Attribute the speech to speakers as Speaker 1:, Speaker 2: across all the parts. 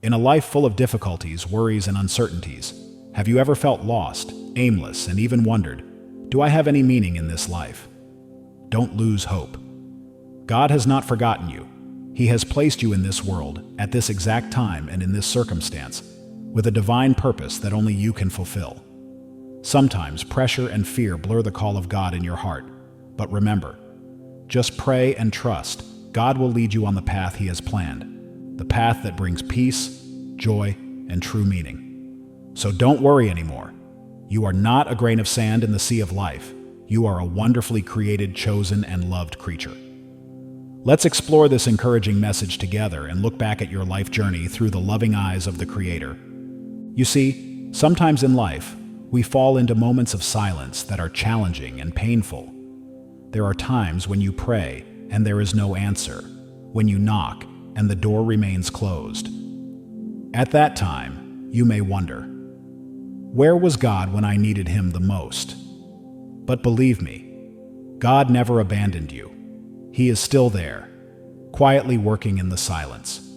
Speaker 1: In a life full of difficulties, worries, and uncertainties, have you ever felt lost, aimless, and even wondered, do I have any meaning in this life? Don't lose hope. God has not forgotten you. He has placed you in this world, at this exact time and in this circumstance, with a divine purpose that only you can fulfill. Sometimes pressure and fear blur the call of God in your heart, but remember, just pray and trust. God will lead you on the path He has planned, the path that brings peace, joy, and true meaning. So don't worry anymore. You are not a grain of sand in the sea of life. You are a wonderfully created, chosen, and loved creature. Let's explore this encouraging message together and look back at your life journey through the loving eyes of the Creator. You see, sometimes in life, we fall into moments of silence that are challenging and painful. There are times when you pray and there is no answer, when you knock and the door remains closed. At that time, you may wonder, where was God when I needed Him the most? But believe me, God never abandoned you. He is still there, quietly working in the silence.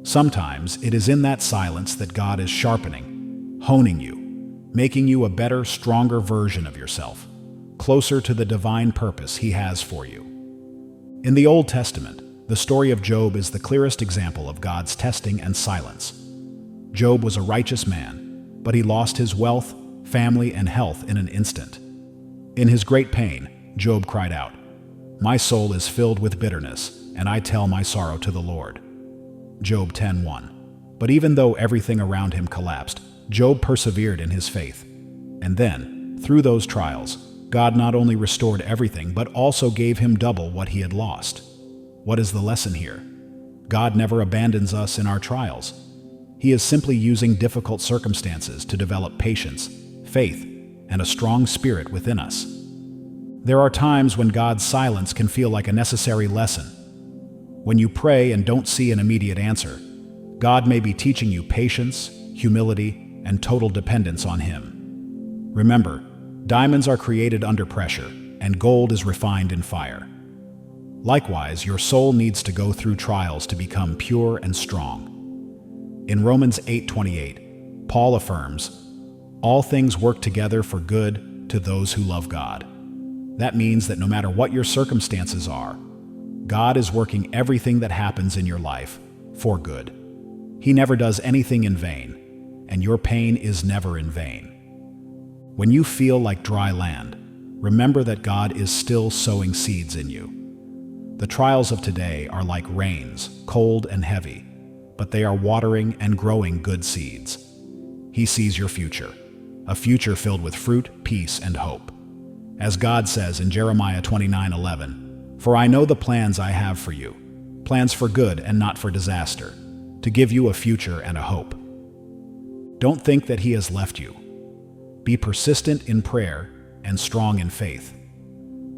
Speaker 1: Sometimes it is in that silence that God is sharpening, honing you, making you a better, stronger version of yourself, closer to the divine purpose He has for you. In the Old Testament, the story of Job is the clearest example of God's testing and silence. Job was a righteous man, but he lost his wealth, family, and health in an instant. In his great pain, Job cried out, "My soul is filled with bitterness, and I tell my sorrow to the Lord." Job 10:1. But even though everything around him collapsed, Job persevered in his faith. And then, through those trials, God not only restored everything, but also gave him double what he had lost. What is the lesson here? God never abandons us in our trials. He is simply using difficult circumstances to develop patience, faith, and a strong spirit within us. There are times when God's silence can feel like a necessary lesson. When you pray and don't see an immediate answer, God may be teaching you patience, humility, and total dependence on Him. Remember, diamonds are created under pressure, and gold is refined in fire. Likewise, your soul needs to go through trials to become pure and strong. In Romans 8:28, Paul affirms, "All things work together for good to those who love God." That means that no matter what your circumstances are, God is working everything that happens in your life for good. He never does anything in vain, and your pain is never in vain. When you feel like dry land, remember that God is still sowing seeds in you. The trials of today are like rains, cold and heavy, but they are watering and growing good seeds. He sees your future, a future filled with fruit, peace, and hope. As God says in Jeremiah 29:11, "For I know the plans I have for you, plans for good and not for disaster, to give you a future and a hope." Don't think that He has left you. Be persistent in prayer and strong in faith.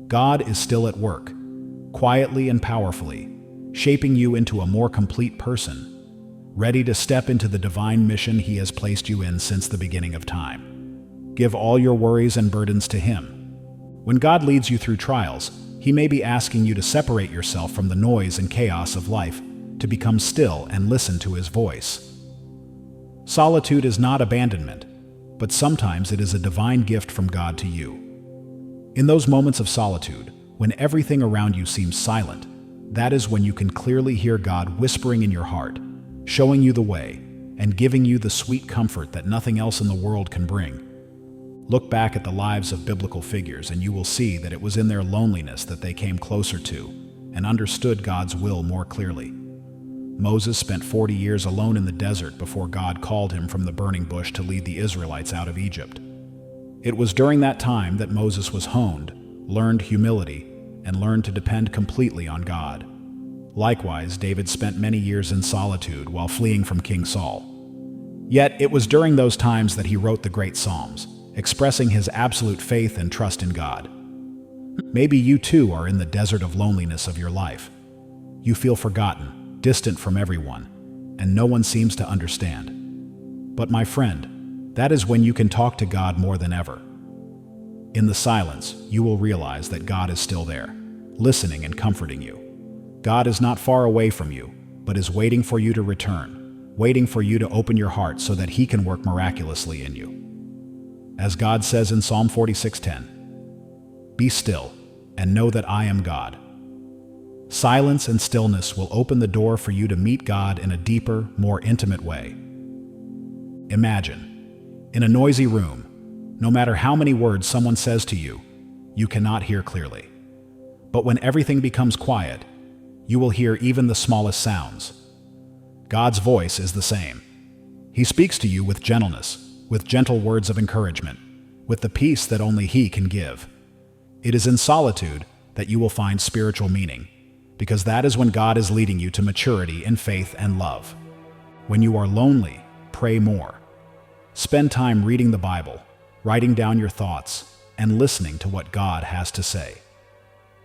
Speaker 1: God is still at work, quietly and powerfully, shaping you into a more complete person, ready to step into the divine mission He has placed you in since the beginning of time. Give all your worries and burdens to Him. When God leads you through trials, He may be asking you to separate yourself from the noise and chaos of life, to become still and listen to His voice. Solitude is not abandonment, but sometimes it is a divine gift from God to you. In those moments of solitude, when everything around you seems silent, that is when you can clearly hear God whispering in your heart, showing you the way, and giving you the sweet comfort that nothing else in the world can bring. Look back at the lives of biblical figures and you will see that it was in their loneliness that they came closer to and understood God's will more clearly. Moses spent 40 years alone in the desert before God called him from the burning bush to lead the Israelites out of Egypt. It was during that time that Moses was honed, learned humility, and learned to depend completely on God. Likewise, David spent many years in solitude while fleeing from King Saul. Yet it was during those times that he wrote the great Psalms, expressing his absolute faith and trust in God. Maybe you too are in the desert of loneliness of your life. You feel forgotten, distant from everyone, and no one seems to understand. But my friend, that is when you can talk to God more than ever. In the silence, you will realize that God is still there, listening and comforting you. God is not far away from you, but is waiting for you to return, waiting for you to open your heart so that He can work miraculously in you. As God says in Psalm 46:10, "Be still and know that I am God." Silence and stillness will open the door for you to meet God in a deeper, more intimate way. Imagine, in a noisy room, no matter how many words someone says to you, you cannot hear clearly. But when everything becomes quiet, you will hear even the smallest sounds. God's voice is the same. He speaks to you with gentleness, with gentle words of encouragement, with the peace that only He can give. It is in solitude that you will find spiritual meaning, because that is when God is leading you to maturity in faith and love. When you are lonely, pray more. Spend time reading the Bible, writing down your thoughts, and listening to what God has to say.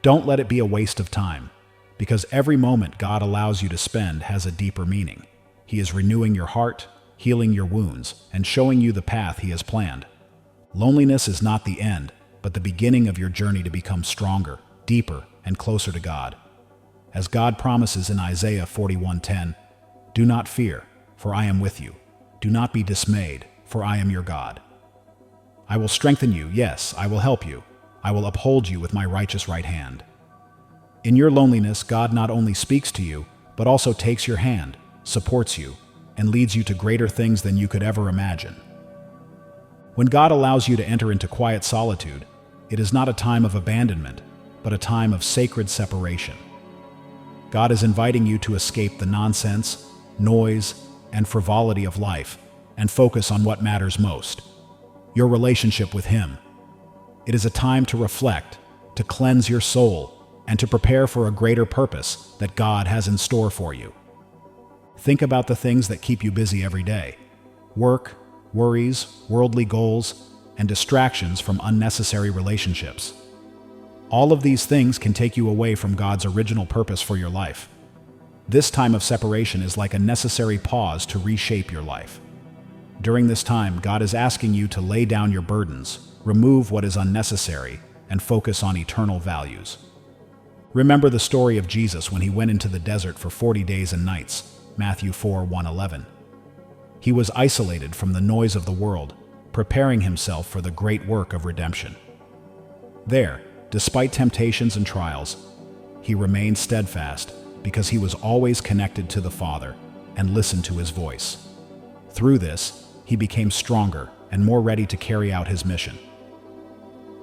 Speaker 1: Don't let it be a waste of time, because every moment God allows you to spend has a deeper meaning. He is renewing your heart, healing your wounds, and showing you the path He has planned. Loneliness is not the end, but the beginning of your journey to become stronger, deeper, and closer to God. As God promises in Isaiah 41:10, "Do not fear, for I am with you. Do not be dismayed, for I am your God. I will strengthen you, yes, I will help you. I will uphold you with my righteous right hand." In your loneliness, God not only speaks to you, but also takes your hand, supports you, and leads you to greater things than you could ever imagine. When God allows you to enter into quiet solitude, it is not a time of abandonment, but a time of sacred separation. God is inviting you to escape the nonsense, noise, and frivolity of life and focus on what matters most: your relationship with Him. It is a time to reflect, to cleanse your soul, and to prepare for a greater purpose that God has in store for you. Think about the things that keep you busy every day: work, worries, worldly goals, and distractions from unnecessary relationships. All of these things can take you away from God's original purpose for your life. This time of separation is like a necessary pause to reshape your life. During this time, God is asking you to lay down your burdens, remove what is unnecessary, and focus on eternal values. Remember the story of Jesus when He went into the desert for 40 days and nights, Matthew 4:1-11. He was isolated from the noise of the world, preparing Himself for the great work of redemption. There, despite temptations and trials, He remained steadfast because He was always connected to the Father and listened to His voice. Through this, He became stronger and more ready to carry out His mission.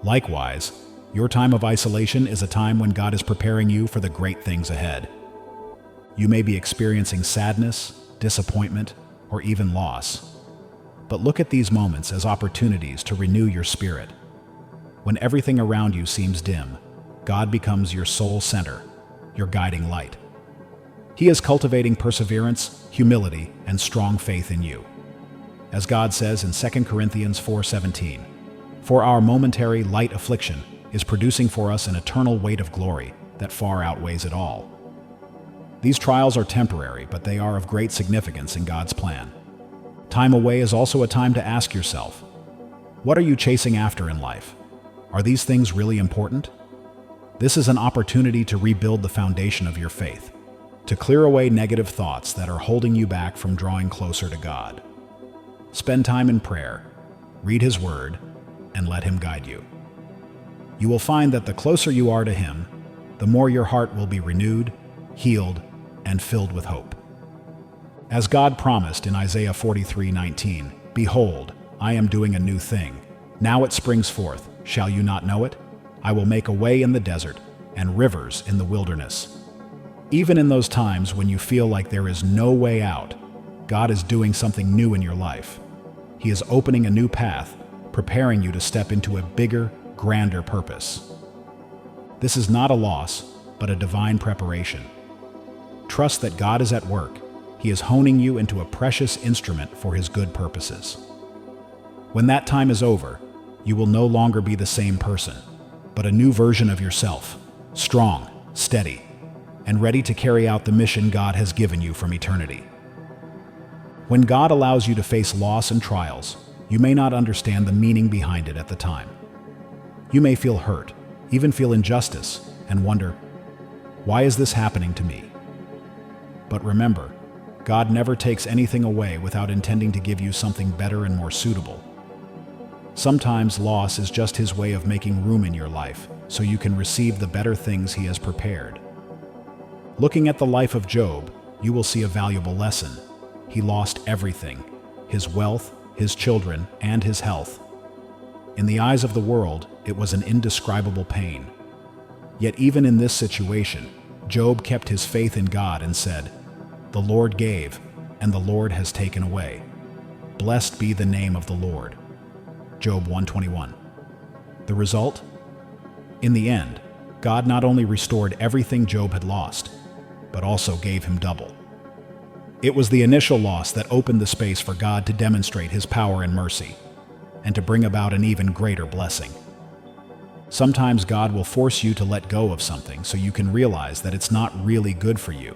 Speaker 1: Likewise, your time of isolation is a time when God is preparing you for the great things ahead. You may be experiencing sadness, disappointment, or even loss. But look at these moments as opportunities to renew your spirit. When everything around you seems dim, God becomes your soul center, your guiding light. He is cultivating perseverance, humility, and strong faith in you. As God says in 2 Corinthians 4:17, "For our momentary light affliction is producing for us an eternal weight of glory that far outweighs it all." These trials are temporary, but they are of great significance in God's plan. Time away is also a time to ask yourself, what are you chasing after in life? Are these things really important? This is an opportunity to rebuild the foundation of your faith, to clear away negative thoughts that are holding you back from drawing closer to God. Spend time in prayer, read His Word, and let Him guide you. You will find that the closer you are to Him, the more your heart will be renewed, healed, and filled with hope. As God promised in Isaiah 43:19, "Behold, I am doing a new thing. Now it springs forth. Shall you not know it? I will make a way in the desert and rivers in the wilderness." Even in those times when you feel like there is no way out, God is doing something new in your life. He is opening a new path, preparing you to step into a bigger, grander purpose. This is not a loss, but a divine preparation. Trust that God is at work. He is honing you into a precious instrument for His good purposes. When that time is over, you will no longer be the same person, but a new version of yourself, strong, steady, and ready to carry out the mission God has given you from eternity. When God allows you to face loss and trials, you may not understand the meaning behind it at the time. You may feel hurt, even feel injustice, and wonder, why is this happening to me? But remember, God never takes anything away without intending to give you something better and more suitable. Sometimes loss is just His way of making room in your life so you can receive the better things He has prepared. Looking at the life of Job, you will see a valuable lesson. He lost everything: his wealth, his children, and his health. In the eyes of the world, it was an indescribable pain. Yet even in this situation, Job kept his faith in God and said, "The Lord gave, and the Lord has taken away. Blessed be the name of the Lord." Job 1:21. The result? In the end, God not only restored everything Job had lost, but also gave him double. It was the initial loss that opened the space for God to demonstrate His power and mercy, and to bring about an even greater blessing. Sometimes God will force you to let go of something so you can realize that it's not really good for you.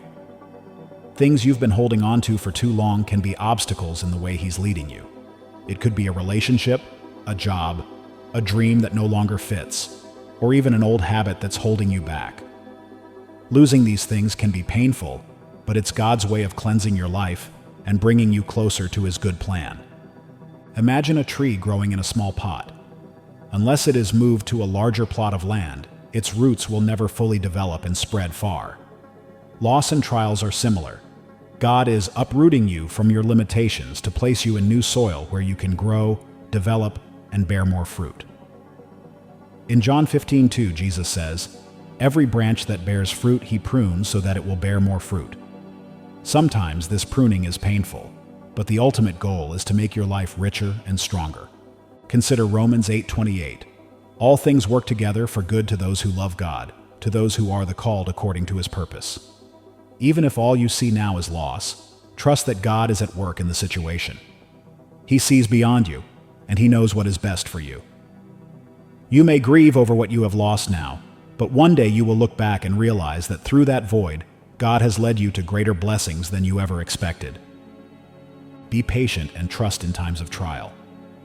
Speaker 1: Things you've been holding on to for too long can be obstacles in the way He's leading you. It could be a relationship, a job, a dream that no longer fits, or even an old habit that's holding you back. Losing these things can be painful, but it's God's way of cleansing your life and bringing you closer to His good plan. Imagine a tree growing in a small pot. Unless it is moved to a larger plot of land, its roots will never fully develop and spread far. Loss and trials are similar. God is uprooting you from your limitations to place you in new soil where you can grow, develop, and bear more fruit. In John 15:2, Jesus says, "Every branch that bears fruit He prunes so that it will bear more fruit." Sometimes this pruning is painful, but the ultimate goal is to make your life richer and stronger. Consider Romans 8:28. "All things work together for good to those who love God, to those who are the called according to His purpose." Even if all you see now is loss, trust that God is at work in the situation. He sees beyond you, and He knows what is best for you. You may grieve over what you have lost now, but one day you will look back and realize that through that void, God has led you to greater blessings than you ever expected. Be patient and trust in times of trial.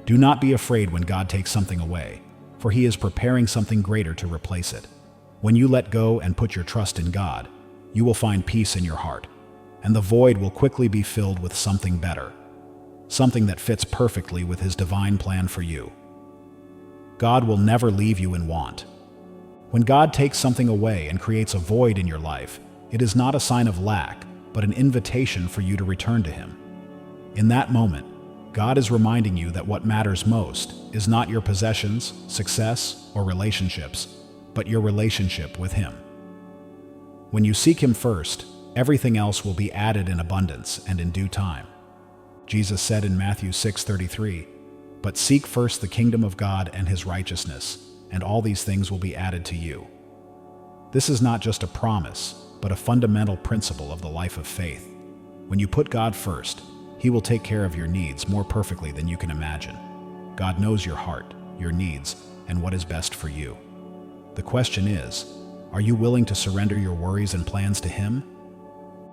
Speaker 1: Do not be afraid when God takes something away, for He is preparing something greater to replace it. When you let go and put your trust in God, you will find peace in your heart, and the void will quickly be filled with something better, something that fits perfectly with His divine plan for you. God will never leave you in want. When God takes something away and creates a void in your life, it is not a sign of lack, but an invitation for you to return to Him. In that moment, God is reminding you that what matters most is not your possessions, success, or relationships, but your relationship with Him. When you seek Him first, everything else will be added in abundance and in due time. Jesus said in Matthew 6:33, "But seek first the kingdom of God and His righteousness, and all these things will be added to you." This is not just a promise, but a fundamental principle of the life of faith. When you put God first, He will take care of your needs more perfectly than you can imagine. God knows your heart, your needs, and what is best for you. The question is, are you willing to surrender your worries and plans to Him?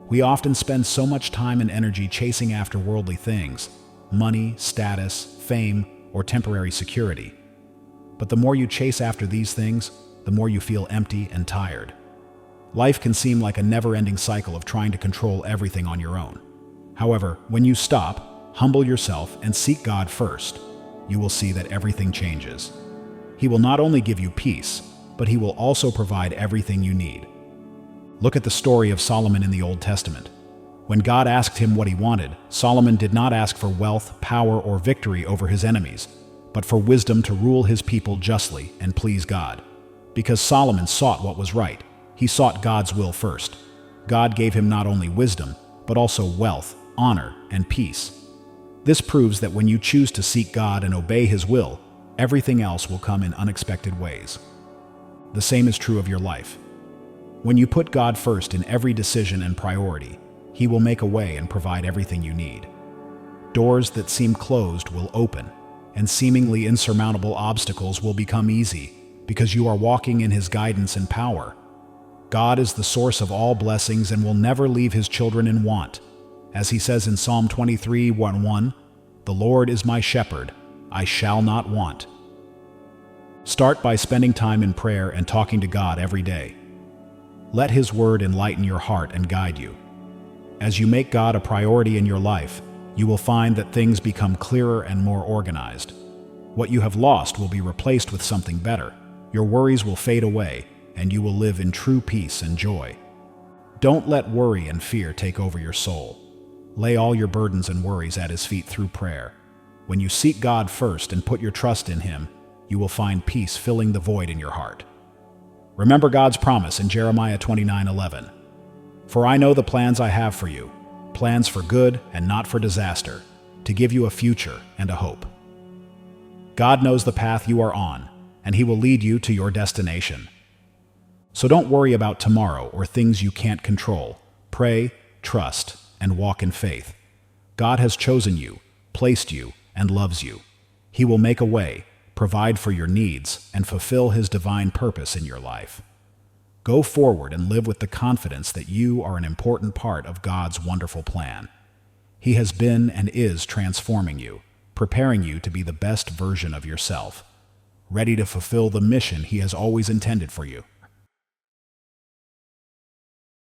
Speaker 1: We often spend so much time and energy chasing after worldly things, money, status, fame, or temporary security. But the more you chase after these things, the more you feel empty and tired. Life can seem like a never-ending cycle of trying to control everything on your own. However, when you stop, humble yourself, and seek God first, you will see that everything changes. He will not only give you peace, but He will also provide everything you need. Look at the story of Solomon in the Old Testament. When God asked him what he wanted, Solomon did not ask for wealth, power, or victory over his enemies, but for wisdom to rule his people justly and please God. Because Solomon sought what was right, he sought God's will first. God gave him not only wisdom, but also wealth, honor, and peace. This proves that when you choose to seek God and obey His will, everything else will come in unexpected ways. The same is true of your life. When you put God first in every decision and priority, He will make a way and provide everything you need. Doors that seem closed will open, and seemingly insurmountable obstacles will become easy because you are walking in His guidance and power. God is the source of all blessings and will never leave His children in want. As He says in Psalm 23:1, "The Lord is my shepherd, I shall not want." Start by spending time in prayer and talking to God every day. Let His word enlighten your heart and guide you. As you make God a priority in your life, you will find that things become clearer and more organized. What you have lost will be replaced with something better. Your worries will fade away, and you will live in true peace and joy. Don't let worry and fear take over your soul. Lay all your burdens and worries at His feet through prayer. When you seek God first and put your trust in Him, you will find peace filling the void in your heart. Remember God's promise in Jeremiah 29:11. For I know the plans I have for you, plans for good and not for disaster, to give you a future and a hope. God knows the path you are on, and He will lead you to your destination. So don't worry about tomorrow or things you can't control. Pray, trust, and walk in faith. God has chosen you, placed you, and loves you. He will make a way, provide for your needs, and fulfill His divine purpose in your life. Go forward and live with the confidence that you are an important part of God's wonderful plan. He has been and is transforming you, preparing you to be the best version of yourself, ready to fulfill the mission He has always intended for you.